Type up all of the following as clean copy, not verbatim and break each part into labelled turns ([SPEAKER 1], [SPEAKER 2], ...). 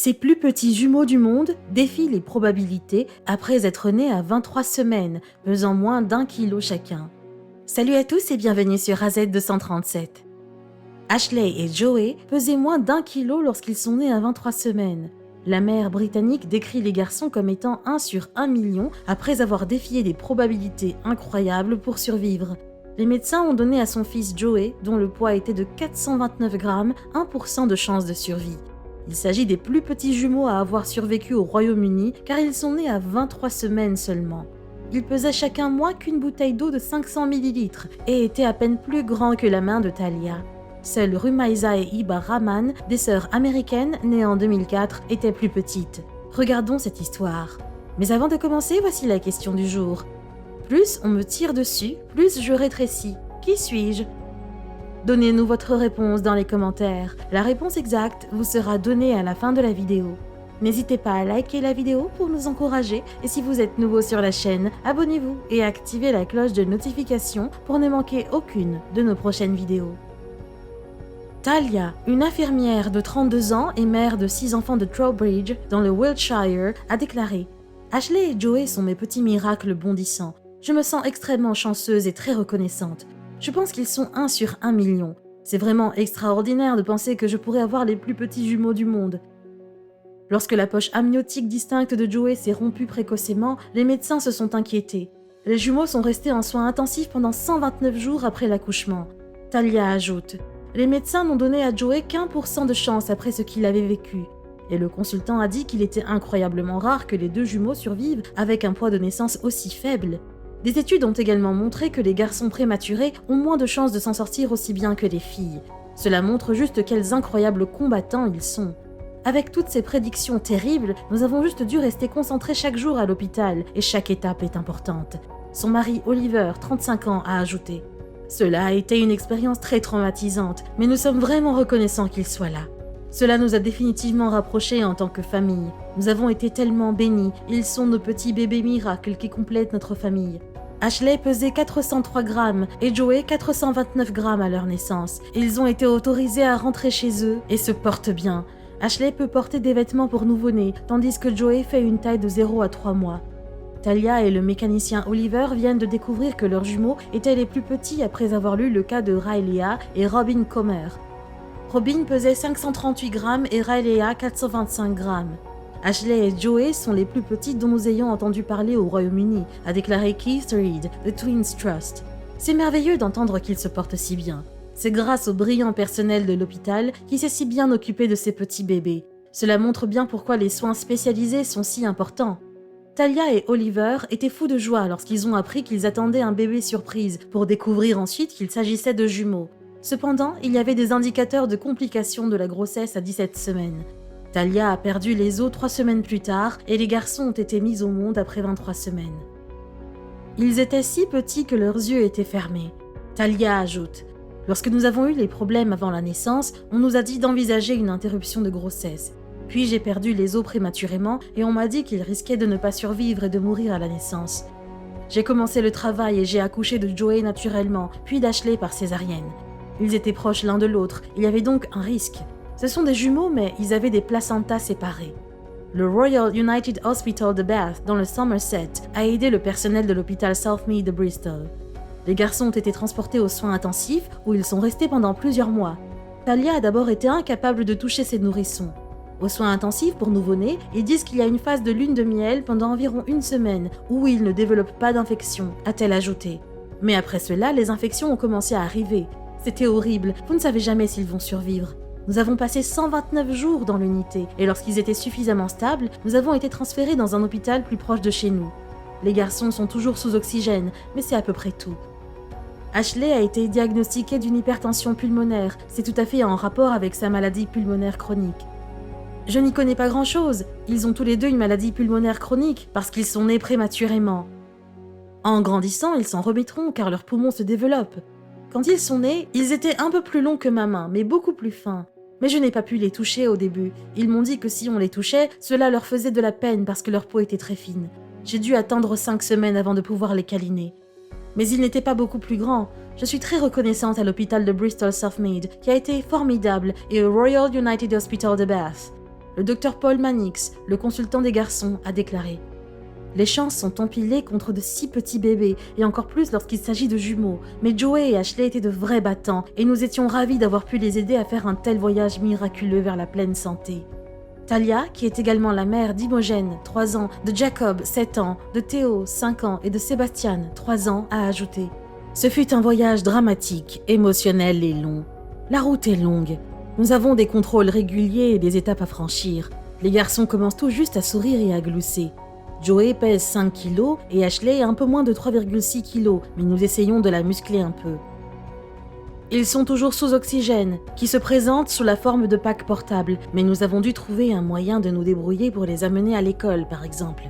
[SPEAKER 1] Ces plus petits jumeaux du monde défient les probabilités après être nés à 23 semaines, pesant moins d'1 kilo chacun. Salut à tous et bienvenue sur AZ237. Ashley et Joey pesaient moins d'1 kilo lorsqu'ils sont nés à 23 semaines. La mère britannique décrit les garçons comme étant 1 sur 1 million après avoir défié des probabilités incroyables pour survivre. Les médecins ont donné à son fils Joey, dont le poids était de 429 grammes, 1% de chance de survie. Il s'agit des plus petits jumeaux à avoir survécu au Royaume-Uni car ils sont nés à 23 semaines seulement. Ils pesaient chacun moins qu'une bouteille d'eau de 500 ml et étaient à peine plus grands que la main de Talia. Seuls Rumaiza et Iba Rahman, des sœurs américaines nées en 2004, étaient plus petites. Regardons cette histoire. Mais avant de commencer, voici la question du jour. Plus on me tire dessus, plus je rétrécis. Qui suis-je ? Donnez-nous votre réponse dans les commentaires. La réponse exacte vous sera donnée à la fin de la vidéo. N'hésitez pas à liker la vidéo pour nous encourager et si vous êtes nouveau sur la chaîne, abonnez-vous et activez la cloche de notification pour ne manquer aucune de nos prochaines vidéos. Talia, une infirmière de 32 ans et mère de 6 enfants de Trowbridge, dans le Wiltshire, a déclaré « Ashley et Joey sont mes petits miracles bondissants. Je me sens extrêmement chanceuse et très reconnaissante. Je pense qu'ils sont 1 sur 1 million. C'est vraiment extraordinaire de penser que je pourrais avoir les plus petits jumeaux du monde. » Lorsque la poche amniotique distincte de Joey s'est rompue précocement, les médecins se sont inquiétés. Les jumeaux sont restés en soins intensifs pendant 129 jours après l'accouchement. Talia ajoute « Les médecins n'ont donné à Joey qu'1% de chance après ce qu'il avait vécu. » Et le consultant a dit qu'il était incroyablement rare que les deux jumeaux survivent avec un poids de naissance aussi faible. Des études ont également montré que les garçons prématurés ont moins de chances de s'en sortir aussi bien que les filles. Cela montre juste quels incroyables combattants ils sont. Avec toutes ces prédictions terribles, nous avons juste dû rester concentrés chaque jour à l'hôpital et chaque étape est importante. Son mari Oliver, 35 ans, a ajouté « Cela a été une expérience très traumatisante, mais nous sommes vraiment reconnaissants qu'il soit là. Cela nous a définitivement rapprochés en tant que famille. Nous avons été tellement bénis, ils sont nos petits bébés miracles qui complètent notre famille. » Ashley pesait 403 grammes et Joey 429 grammes à leur naissance. Ils ont été autorisés à rentrer chez eux et se portent bien. Ashley peut porter des vêtements pour nouveau-nés, tandis que Joey fait une taille de 0 à 3 mois. Talia et le mécanicien Oliver viennent de découvrir que leurs jumeaux étaient les plus petits après avoir lu le cas de Raelia et Robin Comer. Robin pesait 538 grammes et Raelia 425 grammes. Ashley et Joey sont les plus petits dont nous ayons entendu parler au Royaume-Uni, a déclaré Keith Reid de Twins Trust. C'est merveilleux d'entendre qu'ils se portent si bien. C'est grâce au brillant personnel de l'hôpital qui s'est si bien occupé de ces petits bébés. Cela montre bien pourquoi les soins spécialisés sont si importants. Talia et Oliver étaient fous de joie lorsqu'ils ont appris qu'ils attendaient un bébé surprise pour découvrir ensuite qu'il s'agissait de jumeaux. Cependant, il y avait des indicateurs de complications de la grossesse à 17 semaines. Talia a perdu les os 3 semaines plus tard et les garçons ont été mis au monde après 23 semaines. Ils étaient si petits que leurs yeux étaient fermés. Talia ajoute « Lorsque nous avons eu les problèmes avant la naissance, on nous a dit d'envisager une interruption de grossesse. Puis j'ai perdu les os prématurément et on m'a dit qu'ils risquaient de ne pas survivre et de mourir à la naissance. J'ai commencé le travail et j'ai accouché de Joey naturellement, puis d'Ashley par césarienne. Ils étaient proches l'un de l'autre, il y avait donc un risque. Ce sont des jumeaux, mais ils avaient des placentas séparés. Le Royal United Hospital de Bath, dans le Somerset, a aidé le personnel de l'hôpital Southmead de Bristol. Les garçons ont été transportés aux soins intensifs, où ils sont restés pendant plusieurs mois. Talia a d'abord été incapable de toucher ses nourrissons. Aux soins intensifs pour nouveau-nés, ils disent qu'il y a une phase de lune de miel pendant environ 1 semaine, où ils ne développent pas d'infection, a-t-elle ajouté. Mais après cela, les infections ont commencé à arriver. C'était horrible, vous ne savez jamais s'ils vont survivre. Nous avons passé 129 jours dans l'unité et lorsqu'ils étaient suffisamment stables, nous avons été transférés dans un hôpital plus proche de chez nous. Les garçons sont toujours sous oxygène, mais c'est à peu près tout. Ashley a été diagnostiquée d'une hypertension pulmonaire, c'est tout à fait en rapport avec sa maladie pulmonaire chronique. Je n'y connais pas grand-chose, ils ont tous les deux une maladie pulmonaire chronique parce qu'ils sont nés prématurément. En grandissant, ils s'en remettront car leurs poumons se développent. Quand ils sont nés, ils étaient un peu plus longs que ma main, mais beaucoup plus fins. Mais je n'ai pas pu les toucher au début. Ils m'ont dit que si on les touchait, cela leur faisait de la peine parce que leur peau était très fine. J'ai dû attendre 5 semaines avant de pouvoir les câliner. Mais ils n'étaient pas beaucoup plus grands. Je suis très reconnaissante à l'hôpital de Bristol Southmead, qui a été formidable, et au Royal United Hospital de Bath. Le docteur Paul Mannix, le consultant des garçons, a déclaré: les chances sont empilées contre de si petits bébés, et encore plus lorsqu'il s'agit de jumeaux. Mais Joey et Ashley étaient de vrais battants, et nous étions ravis d'avoir pu les aider à faire un tel voyage miraculeux vers la pleine santé. Talia, qui est également la mère d'Imogen, 3 ans, de Jacob, 7 ans, de Théo, 5 ans, et de Sébastien, 3 ans, a ajouté: ce fut un voyage dramatique, émotionnel et long. La route est longue. Nous avons des contrôles réguliers et des étapes à franchir. Les garçons commencent tout juste à sourire et à glousser. Joey pèse 5 kilos et Ashley un peu moins de 3,6 kilos, mais nous essayons de la muscler un peu. Ils sont toujours sous oxygène, qui se présente sous la forme de packs portables, mais nous avons dû trouver un moyen de nous débrouiller pour les amener à l'école, par exemple.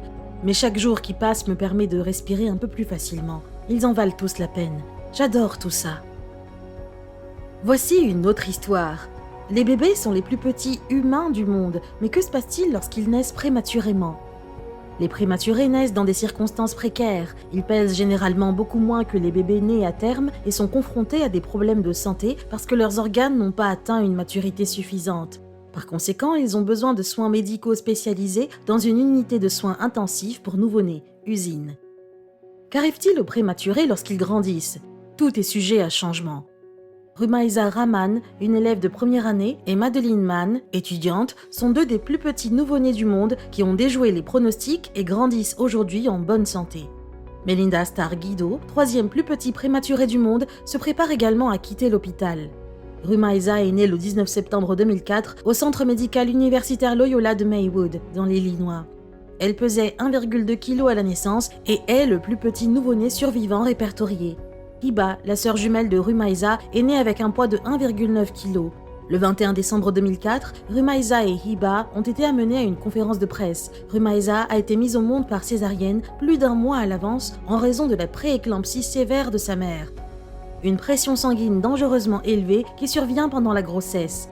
[SPEAKER 1] Mais chaque jour qui passe me permet de respirer un peu plus facilement. Ils en valent tous la peine. J'adore tout ça. Voici une autre histoire. Les bébés sont les plus petits humains du monde, mais que se passe-t-il lorsqu'ils naissent prématurément ? Les prématurés naissent dans des circonstances précaires. Ils pèsent généralement beaucoup moins que les bébés nés à terme et sont confrontés à des problèmes de santé parce que leurs organes n'ont pas atteint une maturité suffisante. Par conséquent, ils ont besoin de soins médicaux spécialisés dans une unité de soins intensifs pour nouveau-nés, usine. Qu'arrive-t-il aux prématurés lorsqu'ils grandissent ? Tout est sujet à changement. Rumaiza Rahman, une élève de première année, et Madeline Mann, étudiante, sont 2 des plus petits nouveau-nés du monde qui ont déjoué les pronostics et grandissent aujourd'hui en bonne santé. Melinda Starr Guido, 3e plus petit prématuré du monde, se prépare également à quitter l'hôpital. Rumaiza est née le 19 septembre 2004 au centre médical universitaire Loyola de Maywood, dans l'Illinois. Elle pesait 1,2 kg à la naissance et est le plus petit nouveau-né survivant répertorié. Hiba, la sœur jumelle de Rumaiza, est née avec un poids de 1,9 kg. Le 21 décembre 2004, Rumaiza et Hiba ont été amenés à une conférence de presse. Rumaiza a été mise au monde par césarienne plus d'1 mois à l'avance en raison de la prééclampsie sévère de sa mère. Une pression sanguine dangereusement élevée qui survient pendant la grossesse.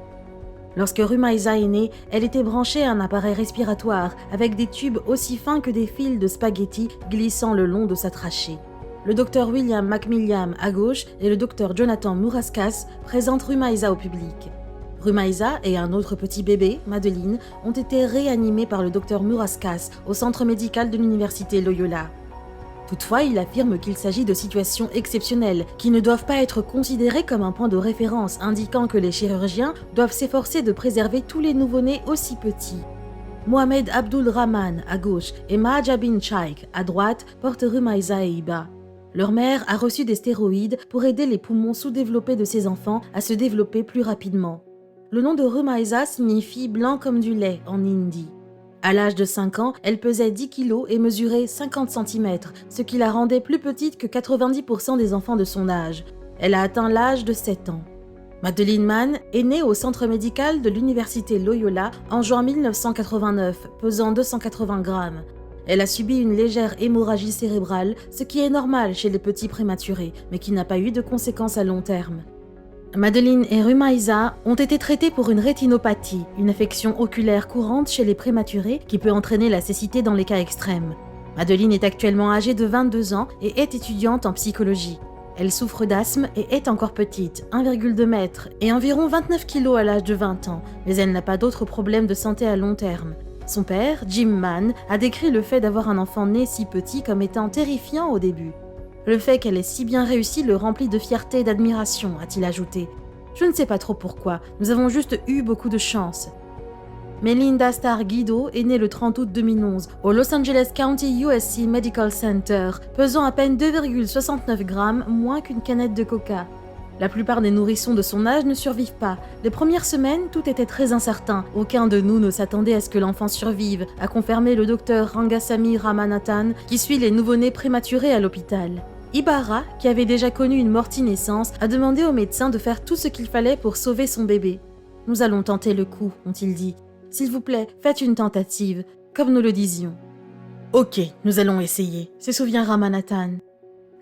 [SPEAKER 1] Lorsque Rumaiza est née, elle était branchée à un appareil respiratoire avec des tubes aussi fins que des fils de spaghettis glissant le long de sa trachée. Le docteur William McMilliam à gauche et le docteur Jonathan Mourascas présentent Rumaiza au public. Rumaiza et un autre petit bébé, Madeline, ont été réanimés par le docteur Mourascas au centre médical de l'université Loyola. Toutefois, il affirme qu'il s'agit de situations exceptionnelles qui ne doivent pas être considérées comme un point de référence indiquant que les chirurgiens doivent s'efforcer de préserver tous les nouveau-nés aussi petits. Mohamed Abdul Rahman à gauche et Mahaja bin Shaikh à droite portent Rumaiza et Hiba. Leur mère a reçu des stéroïdes pour aider les poumons sous-développés de ses enfants à se développer plus rapidement. Le nom de Rumaiza signifie « blanc comme du lait » en hindi. À l'âge de 5 ans, elle pesait 10 kg et mesurait 50 cm, ce qui la rendait plus petite que 90% des enfants de son âge. Elle a atteint l'âge de 7 ans. Madeline Mann est née au centre médical de l'université Loyola en juin 1989, pesant 280 grammes. Elle a subi une légère hémorragie cérébrale, ce qui est normal chez les petits prématurés, mais qui n'a pas eu de conséquences à long terme. Madeline et Rumaiza ont été traitées pour une rétinopathie, une affection oculaire courante chez les prématurés qui peut entraîner la cécité dans les cas extrêmes. Madeline est actuellement âgée de 22 ans et est étudiante en psychologie. Elle souffre d'asthme et est encore petite, 1,2 m et environ 29 kg à l'âge de 20 ans, mais elle n'a pas d'autres problèmes de santé à long terme. Son père, Jim Mann, a décrit le fait d'avoir un enfant né si petit comme étant terrifiant au début. Le fait qu'elle ait si bien réussi le remplit de fierté et d'admiration, a-t-il ajouté. Je ne sais pas trop pourquoi, nous avons juste eu beaucoup de chance. Melinda Starr Guido est née le 30 août 2011 au Los Angeles County USC Medical Center, pesant à peine 2,69 grammes, moins qu'une canette de coca. La plupart des nourrissons de son âge ne survivent pas. Les premières semaines, tout était très incertain. Aucun de nous ne s'attendait à ce que l'enfant survive, a confirmé le docteur Rangasamy Ramanathan, qui suit les nouveau-nés prématurés à l'hôpital. Ibarra, qui avait déjà connu une morti-naissance, a demandé au médecin de faire tout ce qu'il fallait pour sauver son bébé. « Nous allons tenter le coup », ont-ils dit. « S'il vous plaît, faites une tentative, comme nous le disions. »« Ok, nous allons essayer », se souvient Ramanathan.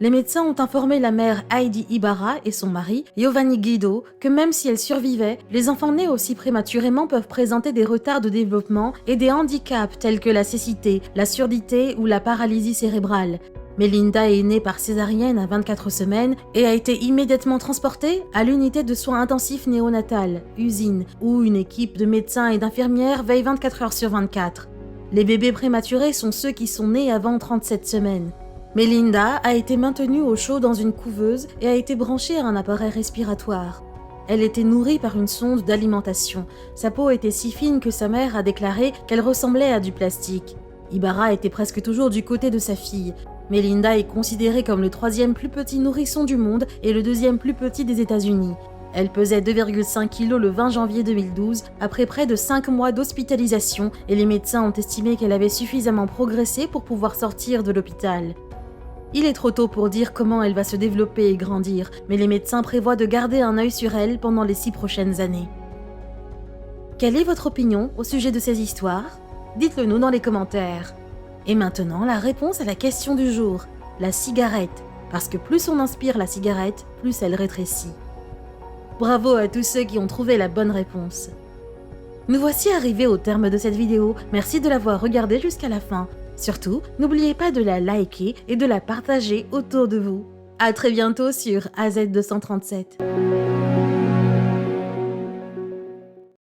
[SPEAKER 1] Les médecins ont informé la mère Heidi Ibarra et son mari, Giovanni Guido, que même si elle survivait, les enfants nés aussi prématurément peuvent présenter des retards de développement et des handicaps tels que la cécité, la surdité ou la paralysie cérébrale. Melinda est née par césarienne à 24 semaines et a été immédiatement transportée à l'unité de soins intensifs néonatal, usine, où une équipe de médecins et d'infirmières veille 24 heures sur 24. Les bébés prématurés sont ceux qui sont nés avant 37 semaines. Melinda a été maintenue au chaud dans une couveuse et a été branchée à un appareil respiratoire. Elle était nourrie par une sonde d'alimentation. Sa peau était si fine que sa mère a déclaré qu'elle ressemblait à du plastique. Ibarra était presque toujours du côté de sa fille. Melinda est considérée comme le 3e plus petit nourrisson du monde et le 2e plus petit des États-Unis. Elle pesait 2,5 kg le 20 janvier 2012, après près de 5 mois d'hospitalisation, et les médecins ont estimé qu'elle avait suffisamment progressé pour pouvoir sortir de l'hôpital. Il est trop tôt pour dire comment elle va se développer et grandir, mais les médecins prévoient de garder un œil sur elle pendant les 6 prochaines années. Quelle est votre opinion au sujet de ces histoires ? Dites-le nous dans les commentaires. Et maintenant, la réponse à la question du jour, la cigarette. Parce que plus on inspire la cigarette, plus elle rétrécit. Bravo à tous ceux qui ont trouvé la bonne réponse. Nous voici arrivés au terme de cette vidéo, merci de l'avoir regardée jusqu'à la fin. Surtout, n'oubliez pas de la liker et de la partager autour de vous. À très bientôt sur AZ237.